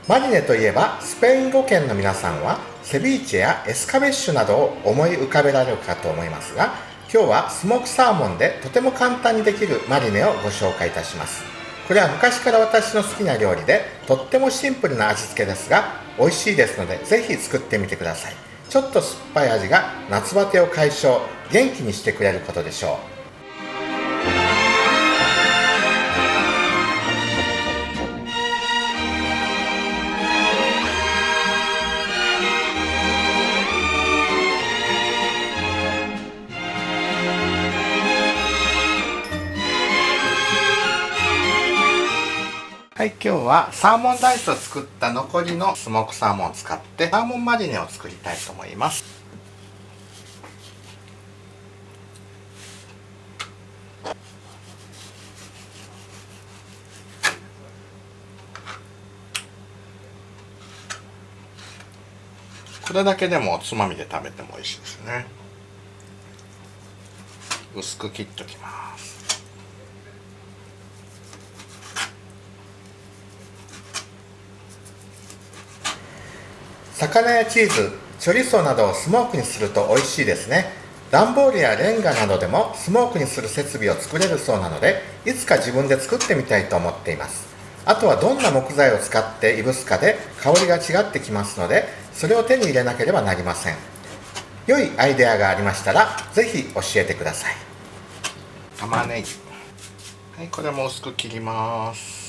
マリネといえばスペイン語圏の皆さんはセビーチェやエスカベッシュなどを思い浮かべられるかと思いますが、今日はスモークサーモンでとても簡単にできるマリネをご紹介いたします。これは昔から私の好きな料理でとってもシンプルな味付けですが美味しいですので、ぜひ作ってみてください。ちょっと酸っぱい味が夏バテを解消、元気にしてくれることでしょう。はい、今日はサーモンライスを作った残りのスモークサーモンを使ってサーモンマリネを作りたいと思います。これだけでもおつまみで食べても美味しいですね。薄く切っておきます。魚やチーズ、チョリソーなどをスモークにすると美味しいですね。段ボールやレンガなどでもスモークにする設備を作れるそうなので、いつか自分で作ってみたいと思っています。あとはどんな木材を使っていぶすかで香りが違ってきますので、それを手に入れなければなりません。良いアイデアがありましたらぜひ教えてください。玉ねぎ、はい、これも薄く切ります。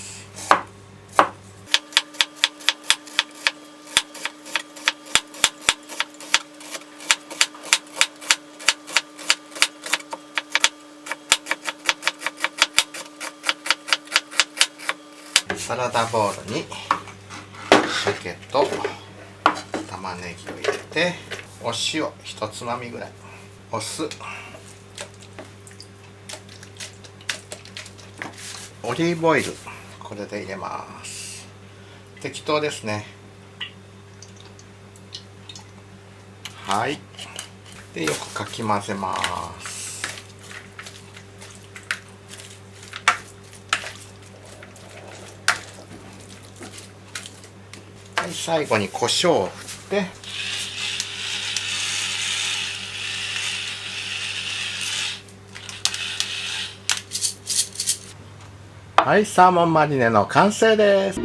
サラダボウルに鮭と玉ねぎを入れて、お塩1つまみぐらい、お酢、オリーブオイル、これで入れます。適当ですね。はい、でよくかき混ぜます。はい、最後に胡椒を振って、はい、サーモンマリネの完成です。